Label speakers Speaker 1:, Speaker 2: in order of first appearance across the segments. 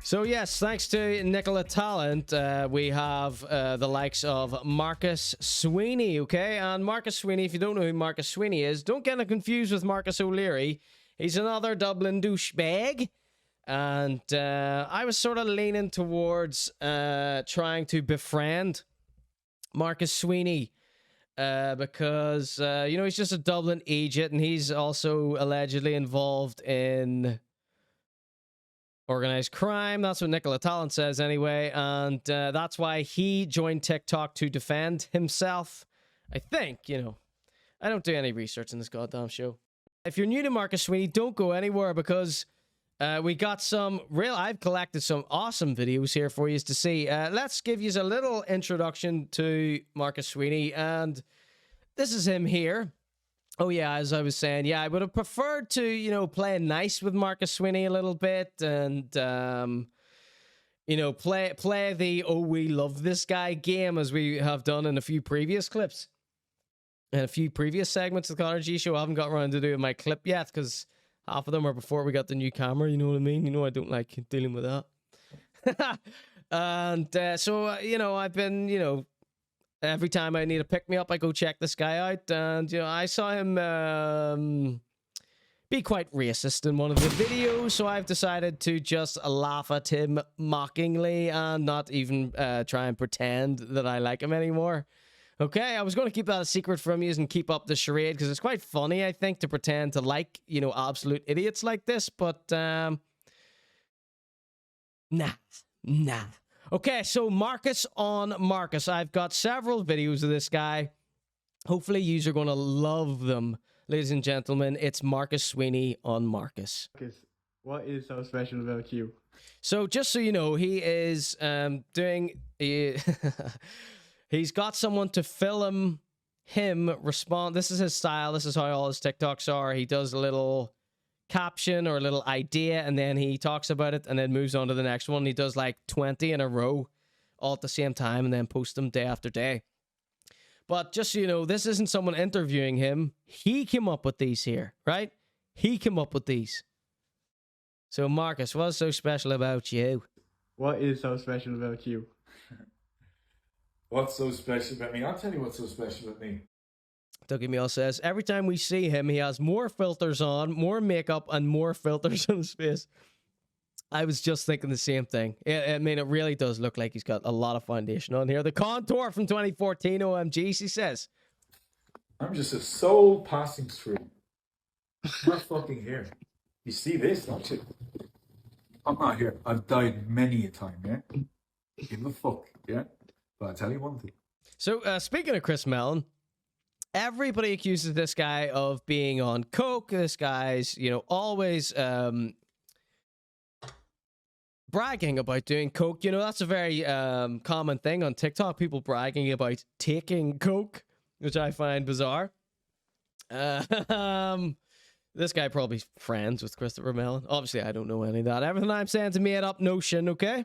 Speaker 1: So yes, thanks to Nicola Talent, we have the likes of Marcus Sweeney, okay? And Marcus Sweeney, if you don't know who Marcus Sweeney is, don't get him confused with Marcus O'Leary. He's another Dublin douchebag. And I was sort of leaning towards trying to befriend Marcus Sweeney because, you know, he's just a Dublin agent, and he's also allegedly involved in organized crime. That's what Nicola Talent says anyway, and that's why he joined TikTok to defend himself. I think, you know, I don't do any research in this goddamn show. If you're new to Marcus Sweeney, don't go anywhere because we got some I've collected some awesome videos here for you to see. Let's give you a little introduction to Marcus Sweeney, and this is him here. Oh, yeah, as I was saying, yeah, I would have preferred to, you know, play nice with Marcus Sweeney a little bit and, you know, play the, oh, we love this guy game as we have done in a few previous clips. And a few previous segments of the Conor.G show. I haven't got around to doing my clip yet because half of them are before we got the new camera, you know what I mean? You know I don't like dealing with that. And so, you know, I've been, you know, every time I need a pick-me-up, I go check this guy out. And, you know, I saw him be quite racist in one of the videos, so I've decided to just laugh at him mockingly and not even try and pretend that I like him anymore. Okay, I was going to keep that a secret from you and keep up the charade because it's quite funny, I think, to pretend to like, you know, absolute idiots like this, but, nah. Okay, so Marcus on Marcus. I've got several videos of this guy. Hopefully, you are going to love them. Ladies and gentlemen, it's Marcus Sweeney on Marcus.
Speaker 2: Marcus, what is so special about you?
Speaker 1: So, just so you know, he is doing... He's got someone to film him respond. This is his style. This is how all his TikToks are. He does a little caption or a little idea, and then he talks about it, and then moves on to the next one. He does like 20 in a row all at the same time, and then posts them day after day. But just so you know, this isn't someone interviewing him. He came up with these here, right? He came up with these. So, Marcus, what's so special about you?
Speaker 2: What is so special about you?
Speaker 3: What's so special about me? I'll tell you what's so special about me.
Speaker 1: Dougie Meal says, every time we see him, he has more filters on, more makeup, and more filters on his face. I was just thinking the same thing. I mean, it really does look like he's got a lot of foundation on here. The contour from 2014, OMG, she says.
Speaker 3: I'm just a soul passing through. I'm not fucking here. You see this, don't you? I'm not here. I've died many a time, yeah? Give a fuck, yeah? But I'll tell you one thing.
Speaker 1: So, speaking of Chris Mellon, everybody accuses this guy of being on coke. This guy's, you know, always bragging about doing coke. You know, that's a very common thing on TikTok. People bragging about taking coke, which I find bizarre. This guy probably friends with Christopher Mellon. Obviously, I don't know any of that. Everything I'm saying is a made-up notion, okay?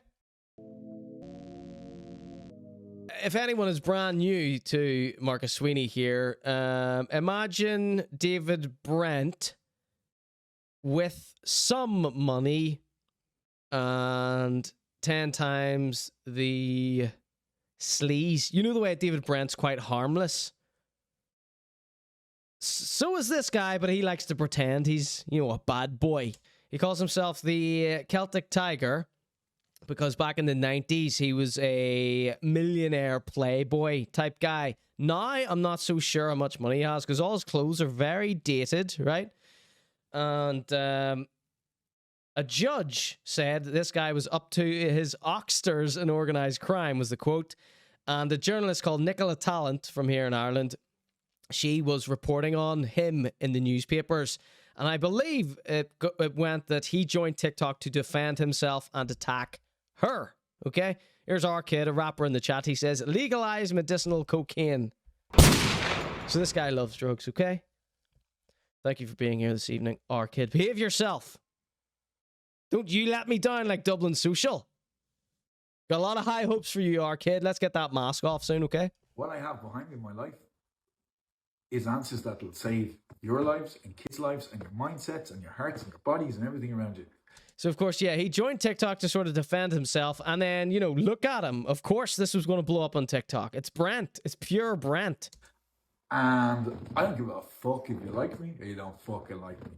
Speaker 1: If anyone is brand new to Marcus Sweeney here, imagine David Brent with some money and 10 times the sleaze. You know the way David Brent's quite harmless? So is this guy, but he likes to pretend he's, you know, a bad boy. He calls himself the Celtic Tiger because back in the 90s, he was a millionaire playboy type guy. Now, I'm not so sure how much money he has because all his clothes are very dated, right? And a judge said this guy was up to his oxters in organized crime, was the quote. And a journalist called Nicola Talent from here in Ireland, she was reporting on him in the newspapers. And I believe it went that he joined TikTok to defend himself and attack her. Okay? Here's our kid, a rapper in the chat. He says, legalize medicinal cocaine. So this guy loves drugs, okay? Thank you for being here this evening, our kid. Behave yourself. Don't you let me down like Dublin Social. Got a lot of high hopes for you, our kid. Let's get that mask off soon, okay?
Speaker 3: What I have behind me in my life is answers that will save your lives and kids' lives and your mindsets and your hearts and your bodies and everything around you.
Speaker 1: So, of course, yeah, he joined TikTok to sort of defend himself. And then, you know, look at him. Of course, this was going to blow up on TikTok. It's Brent. It's pure Brent.
Speaker 3: And I don't give a fuck if you like me or you don't fucking like me.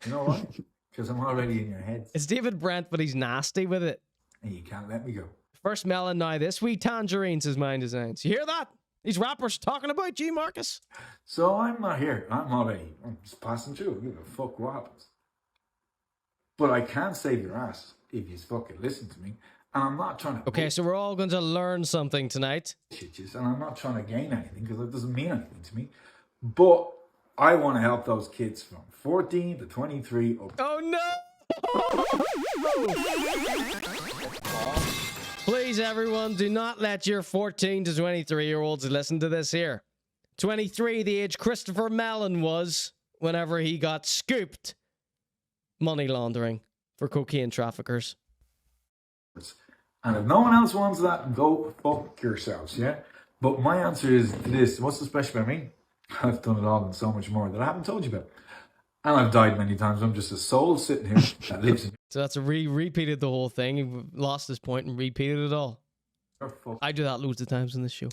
Speaker 3: You know why? Because I'm already in your head.
Speaker 1: It's David Brent, but he's nasty with it.
Speaker 3: And you can't let me go.
Speaker 1: First melon, now this wee tangerine, says Mind Designs. You hear that? These rappers talking about G, Marcus.
Speaker 3: So I'm not here. I'm just passing through. Give a fuck what happens. But I can save your ass if you fucking listen to me. And I'm not trying to...
Speaker 1: Okay, so we're all going to learn something tonight.
Speaker 3: And I'm not trying to gain anything because it doesn't mean anything to me. But I want to help those kids from 14 to 23 up.
Speaker 1: Oh, no! Please, everyone, do not let your 14 to 23-year-olds listen to this here. 23, the age Christopher Mellon was whenever he got scooped money laundering for cocaine traffickers.
Speaker 3: And if no one else wants that, go fuck yourselves, yeah? But my answer is this. What's so special about me? I've done it all and so much more that I haven't told you about. And I've died many times. I'm just a soul sitting here that lives in...
Speaker 1: So that's repeated the whole thing. He lost his point and repeated it all. I do that loads of times in this show.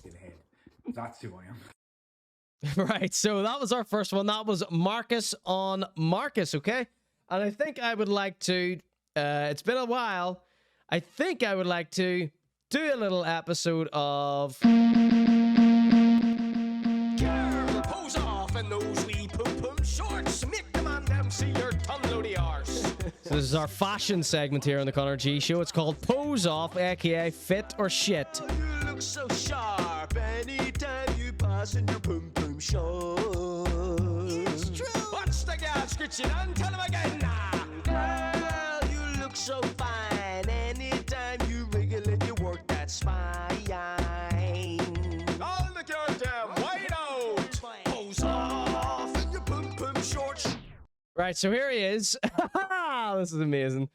Speaker 3: That's who I am.
Speaker 1: Right, so that was our first one. That was Marcus on Marcus, okay? And I think I would like to, it's been a while, I think I would like to do a little episode of...
Speaker 4: Girl, pose off in those wee pum-pum shorts. Make the man them see your ton-loady arse.
Speaker 1: So this is our fashion segment here on the Conor.G show. It's called Pose Off, aka Fit or Shit.
Speaker 4: You look so sharp anytime you pass in your pum-pum shorts. It's true. What's the gal scritching on? Tell him again now. Girl, you look so fine anytime you wriggle and you work that spine. I'll look your damn white out. Pose off in your pum-pum shorts.
Speaker 1: Right, so here he is. This is amazing.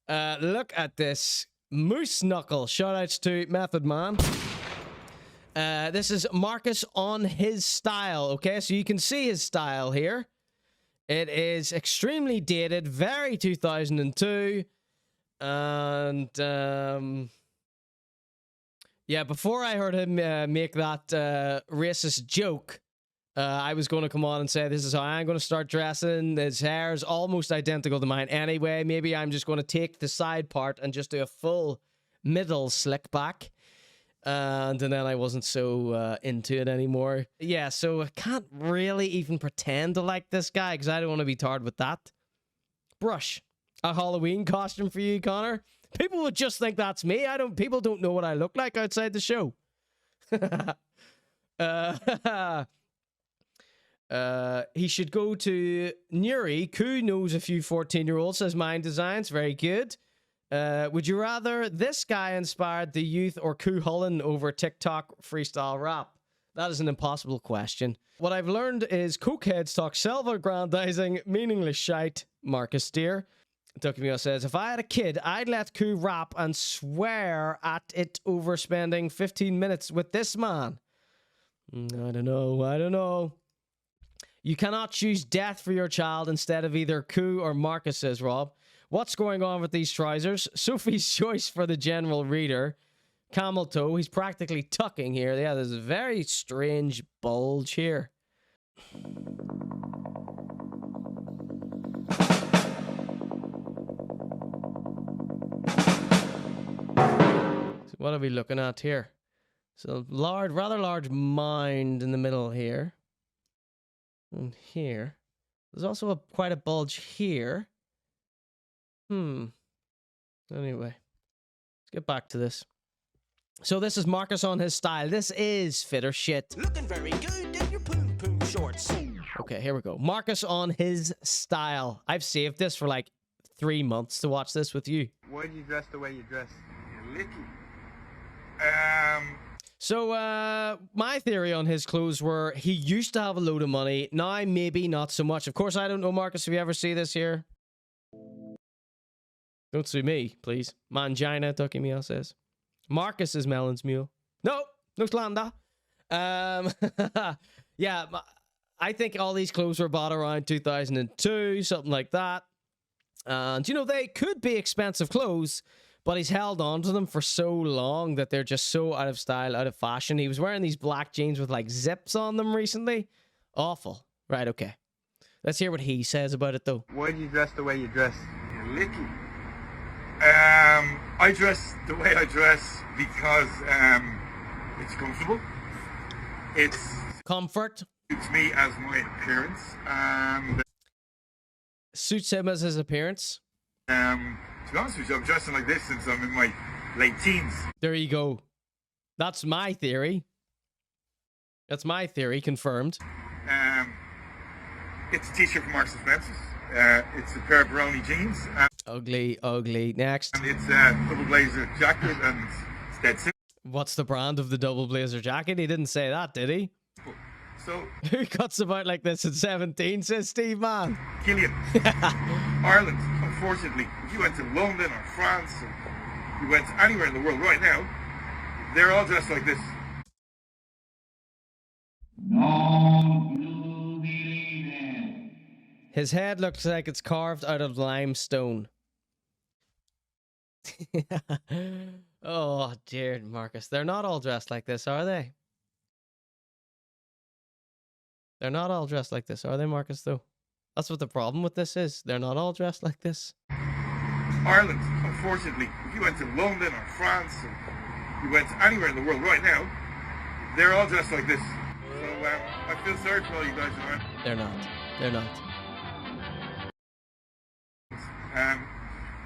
Speaker 1: Look at this. Moose Knuckle. Shoutouts to Method Man. This is Marcus on his style, okay? So you can see his style here. It is extremely dated, very 2002. And, yeah, before I heard him make that racist joke, I was going to come on and say, this is how I'm going to start dressing. His hair is almost identical to mine anyway. Maybe I'm just going to take the side part and just do a full middle slick back. And then I wasn't so into it anymore. Yeah, so I can't really even pretend to like this guy because I don't want to be tarred with that. Brush. A Halloween costume for you, Connor? People would just think that's me. People don't know what I look like outside the show. He should go to Nuri. Koo knows a few 14-year-olds, says Mind Designs. Very good. Would you rather this guy inspired the youth or Koo Hullen over TikTok freestyle rap? That is an impossible question. What I've learned is cokeheads talk self-aggrandizing, meaningless shite. Marcus Deer. Duckymeo says, if I had a kid, I'd let Koo rap and swear at it over spending 15 minutes with this man. I don't know. You cannot choose death for your child instead of either Koo or Marcus, says Rob. What's going on with these trousers? Sophie's choice for the general reader. Camel toe. He's practically tucking here. Yeah, there's a very strange bulge here. So what are we looking at here? So rather large mound in the middle here. And here. There's also quite a bulge here. Anyway, let's get back to this. So this is Marcus on his style. This is Fit or Shit.
Speaker 4: Looking very good in your pum-pum shorts.
Speaker 1: Okay, here we go. Marcus on his style. I've saved this for like 3 months to watch this with you.
Speaker 5: Why do you dress the way you dress? You're little.
Speaker 1: So, my theory on his clothes were he used to have a load of money. Now, maybe not so much. Of course, I don't know, Marcus, if you ever see this here. Don't sue me, please. Mangina, Ducky Meow says. Marcus is Melon's mule. No slander. Yeah, I think all these clothes were bought around 2002, something like that. And, you know, they could be expensive clothes, but he's held on to them for so long that they're just so out of style, out of fashion. He was wearing these black jeans with, like, zips on them recently. Awful. Right, okay. Let's hear what he says about it, though.
Speaker 5: Why do you dress the way you dress?
Speaker 3: You're little. I dress the way I dress because it's comfortable. It's
Speaker 1: Comfort.
Speaker 3: suits me as my appearance, and
Speaker 1: Suits him as his appearance.
Speaker 3: to be honest with you, I'm dressing like this since I'm in my late teens.
Speaker 1: There you go. That's my theory. That's my theory, confirmed.
Speaker 3: It's a t-shirt from Marks and Spencer's. It's a pair of Baroni jeans,
Speaker 1: Ugly, ugly. Next.
Speaker 3: and it's a double blazer jacket, and it's dead simple.
Speaker 1: What's the brand of the double blazer jacket? He didn't say that, did he?
Speaker 3: So,
Speaker 1: Who cuts about like this at 17, says Steve Mann.
Speaker 3: Killian, Ireland, unfortunately, if you went to London or France, or you went anywhere in the world right now, they're all dressed like this.
Speaker 1: His head looks like it's carved out of limestone. Oh, dear, Marcus. They're not all dressed like this, are they? They're not all dressed like this, are they, Marcus, though? That's what the problem with this is. They're not all dressed like this.
Speaker 3: Ireland, unfortunately, if you went to London or France, or you went anywhere in the world right now, they're all dressed like this. So I feel sorry for all you guys in Ireland.
Speaker 1: They're not. They're not.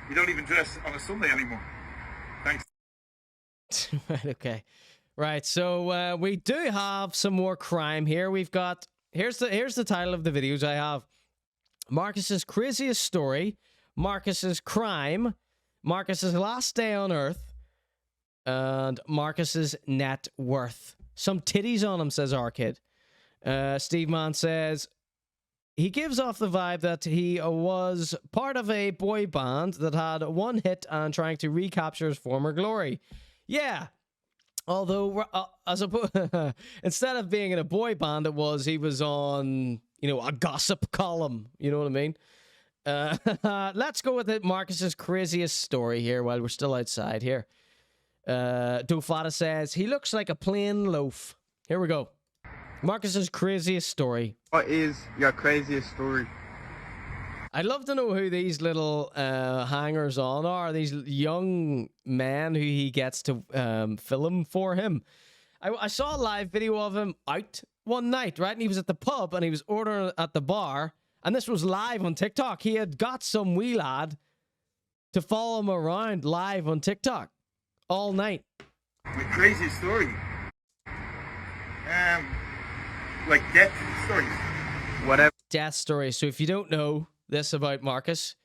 Speaker 3: You don't even dress on a Sunday anymore. Thanks.
Speaker 1: Right, okay. Right, so we do have some more crime here. We've got... Here's the title of the videos I have. Marcus's craziest story, Marcus's crime, Marcus's last day on Earth, and Marcus's net worth. Some titties on him, says our kid. Steve Mann says he gives off the vibe that he was part of a boy band that had one hit and trying to recapture his former glory. Yeah. Although, instead of being in a boy band, he was on, you know, a gossip column. You know what I mean? Let's go with it. Marcus's craziest story here while we're still outside here. Doflata says, he looks like a plain loaf. Here we go. Marcus's craziest story.
Speaker 5: What is your craziest story?
Speaker 1: I'd love to know who these little hangers on are. These young men who he gets to film for him. I saw a live video of him out one night, right? And he was at the pub and he was ordering at the bar. And this was live on TikTok. He had got some wee lad to follow him around live on TikTok all night.
Speaker 3: My craziest story. Like death stories.
Speaker 5: Whatever.
Speaker 1: Death stories. So if you don't know this about Marcus,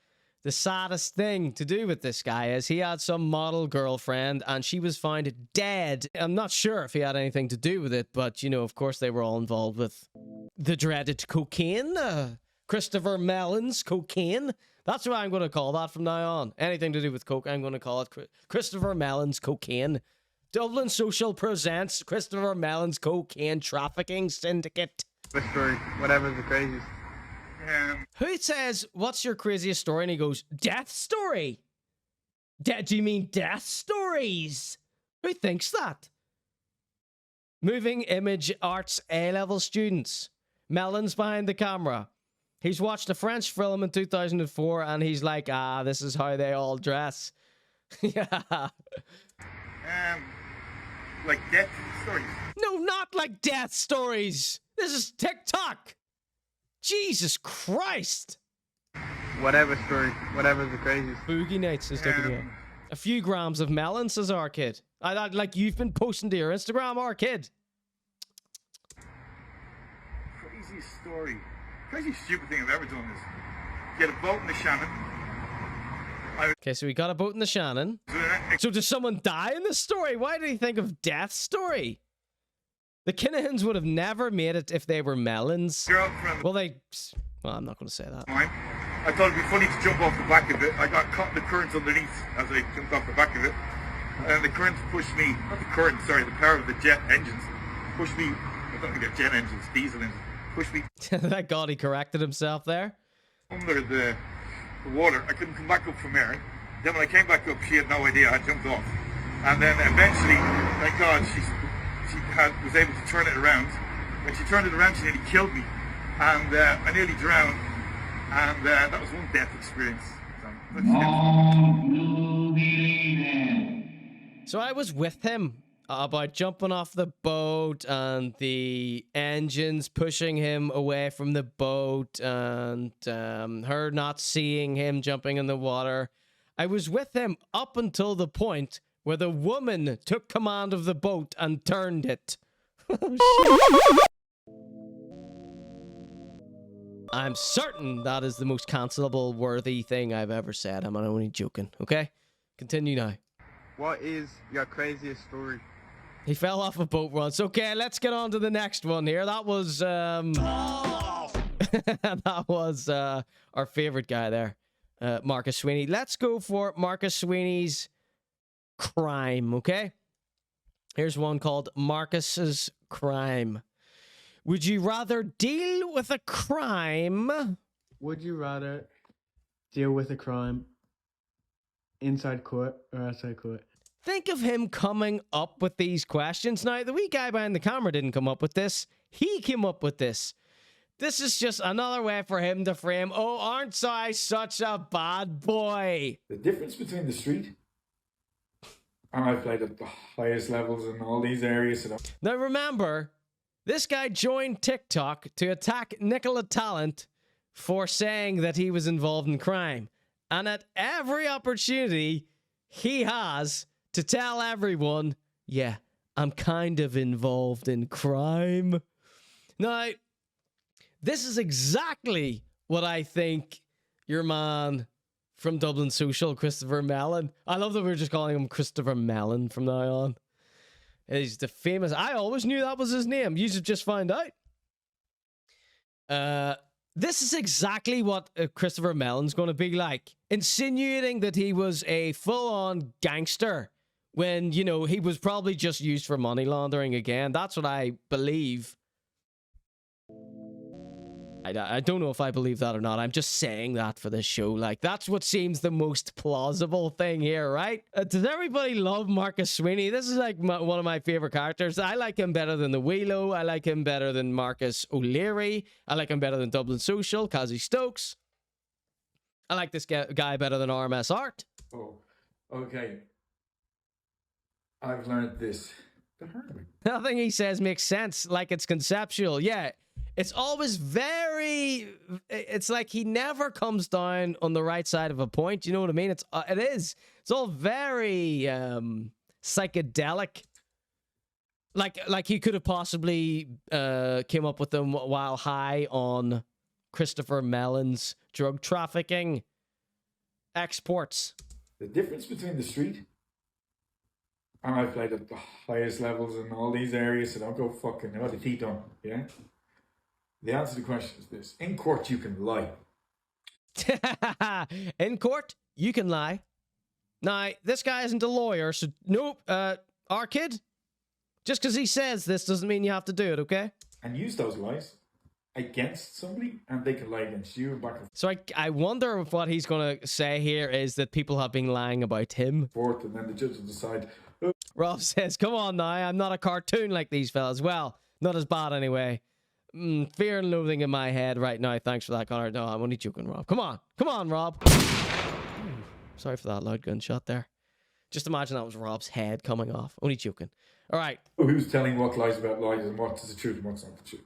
Speaker 1: the saddest thing to do with this guy is he had some model girlfriend and she was found dead. I'm not sure if he had anything to do with it, but, you know, of course they were all involved with the dreaded cocaine. Christopher Mellon's cocaine. That's what I'm going to call that from now on. Anything to do with coke, I'm going to call it Christopher Mellon's cocaine. Dublin Social presents Christopher Mellon's cocaine trafficking syndicate.
Speaker 5: Story. Whatever's the craziest.
Speaker 1: Who says, what's your craziest story? And he goes, death story. Do you mean death stories? Who thinks that? Moving Image Arts A-level students. Mellon's behind the camera. He's watched a French film in 2004 and he's like, this is how they all dress. Yeah.
Speaker 3: Like death stories.
Speaker 1: No, not like death stories. This is TikTok. Jesus Christ.
Speaker 5: Whatever story. Whatever's the craziest.
Speaker 1: Boogie Nights is W. A few grams of melon, says our kid. Like you've been posting to your Instagram, our kid.
Speaker 3: Craziest story. Craziest stupid thing I've ever done is get a boat in the Shannon.
Speaker 1: Okay, so we got a boat in the Shannon. So does someone die in this story? Why did he think of death story? The Kinahans would have never made it if they were melons.
Speaker 3: Girlfriend.
Speaker 1: Well, I'm not going to say that.
Speaker 3: Mine. I thought it'd be funny to jump off the back of it. I got caught in the current underneath as I jumped off the back of it. And the current pushed me, not the current, sorry, the power of the jet engines pushed me, I don't think they're jet engines, diesel engines, pushed me
Speaker 1: Thank God he corrected himself there.
Speaker 3: under the the water. I couldn't come back up from there. Then when I came back up, she had no idea I jumped off. And then eventually, thank God, she was able to turn it around. When she turned it around, she nearly killed me. And I nearly drowned. And that was one death experience.
Speaker 1: So I was with him about jumping off the boat and the engines pushing him away from the boat and her not seeing him jumping in the water. I was with him up until the point where the woman took command of the boat and turned it. I'm certain that is the most cancelable worthy thing I've ever said. I'm only joking, okay? Continue now.
Speaker 5: What is your craziest story?
Speaker 1: He fell off a boat once. Okay, let's get on to the next one here. That was that was our favorite guy there, Marcus Sweeney. Let's go for Marcus Sweeney's crime, okay? Here's one called Marcus's Crime. Would you rather deal with a crime?
Speaker 2: Would you rather deal with a crime inside court or outside court?
Speaker 1: Think of him coming up with these questions. Now, the wee guy behind the camera didn't come up with this. He came up with this. This is just another way for him to frame, oh, aren't I such a bad boy?
Speaker 3: The difference between the street, and I played at the highest levels in all these areas.
Speaker 1: Now, remember, this guy joined TikTok to attack Nicola Talent for saying that he was involved in crime. And at every opportunity he has to tell everyone, yeah, I'm kind of involved in crime. Now, this is exactly what I think your man from Dublin Social, Christopher Mellon. I love that we're just calling him Christopher Mellon from now on. He's the famous... I always knew that was his name. You just found out. This is exactly what Christopher Mellon's going to be like. Insinuating that he was a full-on gangster when, you know, he was probably just used for money laundering again. That's what I believe. I don't know if I believe that or not. I'm just saying that for this show. Like, that's what seems the most plausible thing here, right? Does everybody love Marcus Sweeney? This is like one of my favorite characters. I like him better than the Wheelo. I like him better than Marcus O'Leary. I like him better than Dublin Social, Cassie Stokes. I like this guy better than RMS Art.
Speaker 3: Oh, okay. I've learned this. The hard way.
Speaker 1: Nothing he says makes sense, like it's conceptual. Yeah. It's always very... It's like he never comes down on the right side of a point. You know what I mean? It is. It's all very psychedelic. Like he could have possibly came up with them while high on Christopher Mellon's drug trafficking exports.
Speaker 3: The difference between the street, and I've played at the highest levels in all these areas, so don't go fucking know the Tate on, yeah? The answer to the question is this. In court, you can lie.
Speaker 1: In court, you can lie. Now, this guy isn't a lawyer, so nope. Our kid, just because he says this doesn't mean you have to do it, okay?
Speaker 3: And use those lies against somebody, and they can lie against you and back and
Speaker 1: So I wonder if what he's going to say here is that people have been lying about him.
Speaker 3: forth, and then the judge will decide. Oh.
Speaker 1: Rob says, come on now, I'm not a cartoon like these fellas. Well, not as bad anyway. Fear and loathing in my head right now. Thanks for that, Connor. No, I'm only joking, Rob. Come on, Rob. Sorry for that loud gunshot there. Just imagine that was Rob's head coming off. Only joking. All right.
Speaker 3: Who's telling what lies about lies and what's the truth and what's not the truth?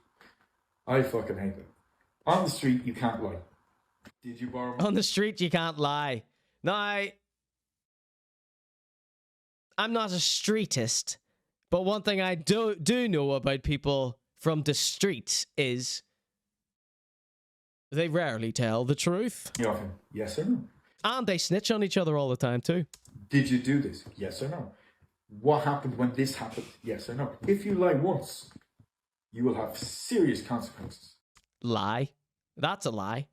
Speaker 3: I fucking hate that. On the street, you can't lie. Did you borrow...
Speaker 1: On the street, you can't lie. Now, I'm not a streetist, but one thing I do know about people from the streets is they rarely tell the truth.
Speaker 3: You often, yes or no?
Speaker 1: And they snitch on each other all the time too.
Speaker 3: Did you do this? Yes or no? What happened when this happened? Yes or no? If you lie once, you will have serious consequences.
Speaker 1: Lie. That's a lie.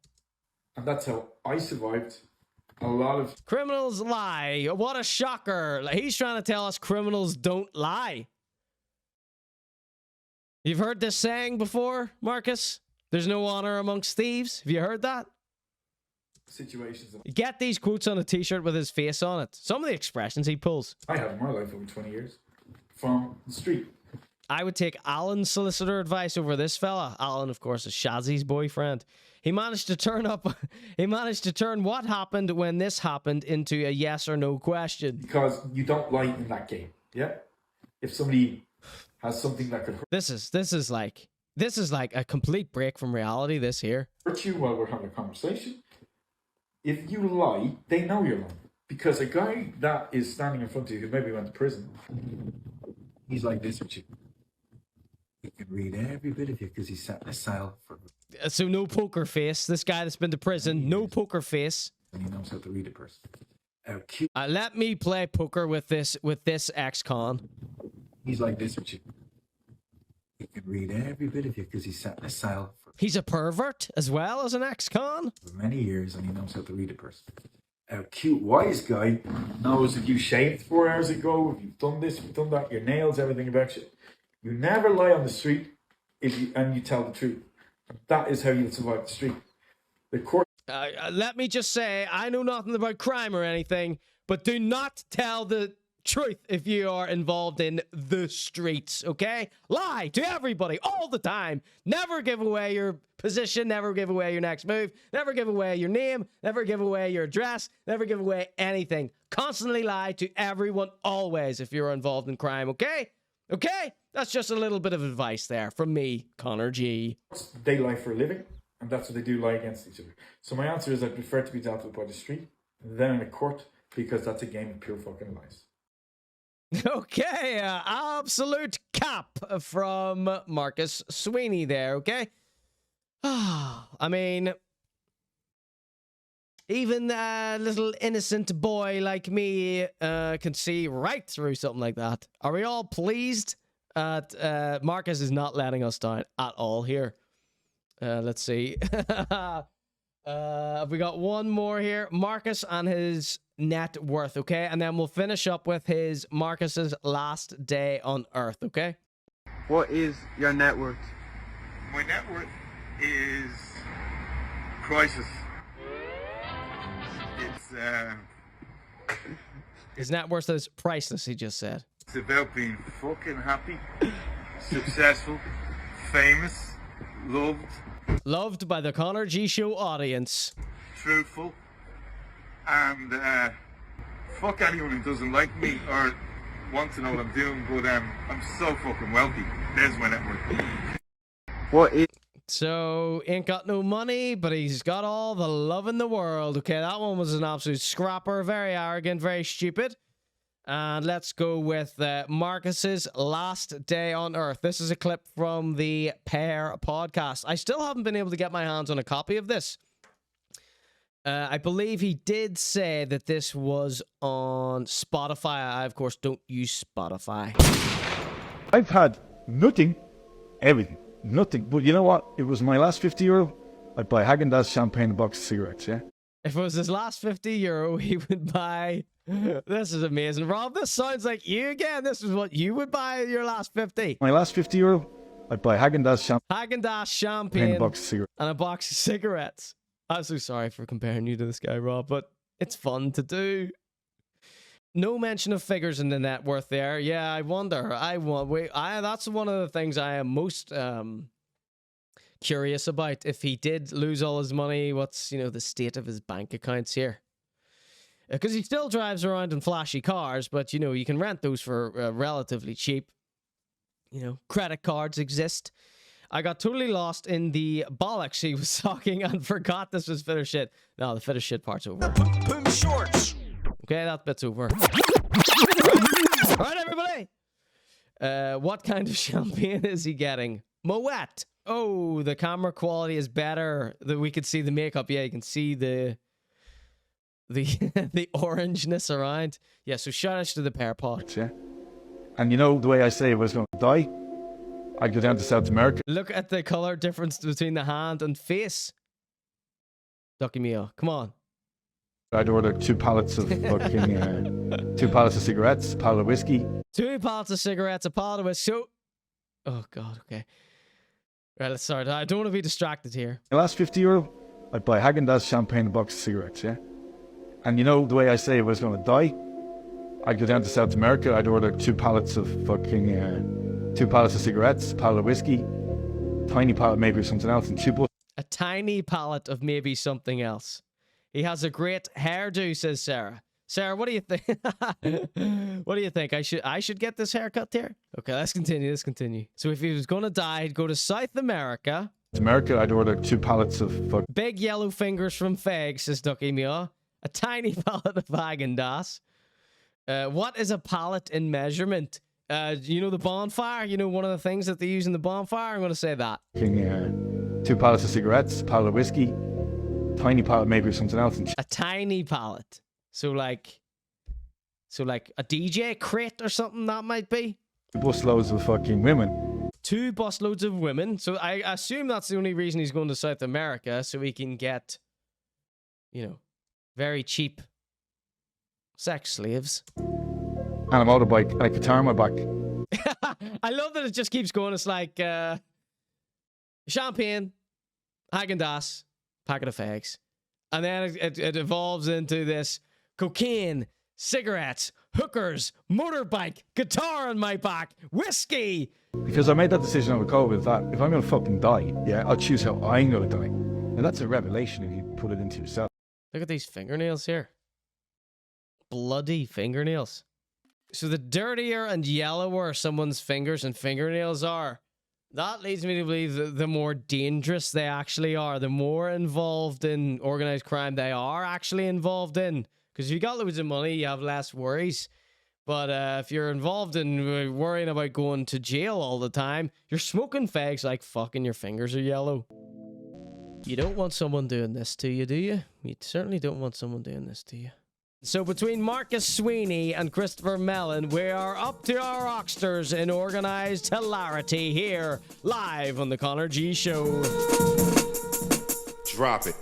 Speaker 3: And that's how I survived a lot of...
Speaker 1: Criminals lie. What a shocker. Like, he's trying to tell us criminals don't lie. You've heard this saying before, Marcus? There's no honor amongst thieves. Have you heard that?
Speaker 3: situations that
Speaker 1: Get these quotes on a t-shirt with his face on it. Some of the expressions he pulls.
Speaker 3: I have in my life over 20 years from the street.
Speaker 1: I would take Alan's solicitor advice over this fella. Alan, of course, is Shazzy's boyfriend. He managed to turn what happened when this happened into a yes or no question.
Speaker 3: Because you don't lie in that game, yeah? If somebody has something that could
Speaker 1: This is like a complete break from reality, this here.
Speaker 3: hurt you while we're having a conversation, if you lie, they know you're lying. Because a guy that is standing in front of you who maybe went to prison, he's like this with you. He can read every bit of you because he sat in a cell for...
Speaker 1: So no poker face. This guy that's been to prison, no poker face.
Speaker 3: And he knows how to read a person.
Speaker 1: Let me play poker with this ex-con.
Speaker 3: He's like this with you. He can read every bit of you because he sat in a cell for...
Speaker 1: He's a pervert as well as an ex-con.
Speaker 3: For many years, and he knows how to read a person. A cute, wise guy knows if you shaved 4 hours ago, if you've done this, if you've done that, your nails, everything about you. You never lie on the street and you tell the truth. That is how you'll survive the street. The court...
Speaker 1: Let me just say, I know nothing about crime or anything, but do not tell the truth if you are involved in the streets, okay? Lie to everybody all the time. Never give away your position, never give away your next move, never give away your name, never give away your address, never give away anything. Constantly lie to everyone always if you're involved in crime, okay? Okay? That's just a little bit of advice there from me, Conor.G.
Speaker 3: They lie for a living, and that's what they do, lie against each other. So my answer is I prefer to be dealt with by the street than in a court, because that's a game of pure fucking lies.
Speaker 1: Okay, absolute cap from Marcus Sweeney there, okay? I mean, even a little innocent boy like me can see right through something like that. Are we all pleased? Marcus is not letting us down at all here. Let's see. We got one more here. Marcus and his net worth, okay? And then we'll finish up with Marcus's last day on Earth, okay?
Speaker 5: What is your net worth?
Speaker 3: My net worth is crisis. It's
Speaker 1: His net worth is priceless, he just said.
Speaker 3: it's about being fucking happy, successful, famous, loved,
Speaker 1: Loved by the Conor.G show audience.
Speaker 3: truthful, and fuck anyone who doesn't like me or wants to know what I'm doing, but I'm so fucking wealthy. There's my net worth.
Speaker 5: What is...
Speaker 1: So, ain't got no money, but he's got all the love in the world. Okay, that one was an absolute scrapper. Very arrogant, very stupid. And let's go with Marcus's last day on Earth. This is a clip from the Pair podcast. I still haven't been able to get my hands on a copy of this. I believe he did say that this was on Spotify. I, of course, don't use Spotify.
Speaker 6: I've had nothing, everything, nothing. But you know what? It was my last €50. I'd buy Häagen-Dazs champagne, a box of cigarettes, yeah?
Speaker 1: If it was his last €50, he would buy... This is amazing. Rob, this sounds like you again. This is what you would buy your last 50.
Speaker 6: My last €50, I'd buy Häagen-Dazs
Speaker 1: Häagen-Dazs
Speaker 6: champagne,
Speaker 1: champagne
Speaker 6: a box of cigarettes.
Speaker 1: and a box of cigarettes. I'm so sorry for comparing you to this guy, Rob, but it's fun to do. No mention of figures in the net worth there. Yeah, I wonder. That's one of the things I am most curious about. If he did lose all his money, what's, the state of his bank accounts here? Because he still drives around in flashy cars, but, you can rent those for relatively cheap. Credit cards exist. I got totally lost in the bollocks he was talking and forgot this was fitter shit. No, the fitter shit part's over.
Speaker 4: Boom shorts.
Speaker 1: Okay, that bit's over. All right, everybody. What kind of champagne is he getting? Moet. Oh, the camera quality is better. We could see the makeup. Yeah, you can see the orangeness around. Yeah, so shout out to the Pair pod.
Speaker 6: Yeah. And the way I say if I was going to die, I'd go down to South America.
Speaker 1: Look at the color difference between the hand and face. Ducky Mio, come on.
Speaker 6: I'd order 2 pallets of fucking 2 pallets of cigarettes, a pallet of whiskey.
Speaker 1: 2 pallets of cigarettes, a pallet of whiskey. Oh God, okay. Right, let's start. I don't want to be distracted here.
Speaker 6: My last €50, I'd buy Häagen-Dazs champagne and a box of cigarettes, yeah? And you know the way I say I was going to die? I'd go down to South America, I'd order 2 pallets of fucking, 2 pallets of cigarettes, a pallet of whiskey, tiny pallet maybe of something else, and 2 buses.
Speaker 1: A tiny pallet of maybe something else. He has a great hairdo, says Sarah. Sarah, what do you think? What do you think? I should get this haircut here? Okay, let's continue. So if he was going to die, he'd go to South America.
Speaker 6: I'd order 2 pallets of
Speaker 1: Big yellow fingers from Feg, says Ducky Meow. A tiny pallet of Häagen-Dazs. What is a pallet in measurement? You know the bonfire? You know one of the things that they use in the bonfire? I'm going to say that.
Speaker 6: 2 pallets of cigarettes, a pallet of whiskey, tiny pallet maybe of something else. And
Speaker 1: a tiny pallet. So like a DJ crate or something that might be.
Speaker 6: 2 busloads of fucking women.
Speaker 1: 2 busloads of women. So I assume that's the only reason he's going to South America, so he can get, you know, very cheap sex slaves.
Speaker 6: And a motorbike and a guitar on my back.
Speaker 1: I love that it just keeps going. It's like champagne, Häagen-Dazs, packet of fags. And then it evolves into this cocaine, cigarettes, hookers, motorbike, guitar on my back, whiskey.
Speaker 6: Because I made that decision over COVID that if I'm going to fucking die, yeah, I'll choose how I'm going to die. And that's a revelation if you put it into yourself.
Speaker 1: Look at these fingernails here. Bloody fingernails. So the dirtier and yellower someone's fingers and fingernails are, that leads me to believe that the more dangerous they actually are, the more involved in organized crime they are actually involved in. Because if you got loads of money, you have less worries. But if you're involved in worrying about going to jail all the time, you're smoking fags like fucking your fingers are yellow. You don't want someone doing this to you, do you? You certainly don't want someone doing this to you. So between Marcus Sweeney and Christopher Mellon, we are up to our oxters in organized hilarity here, live on the Conor.G Show.
Speaker 7: Drop it.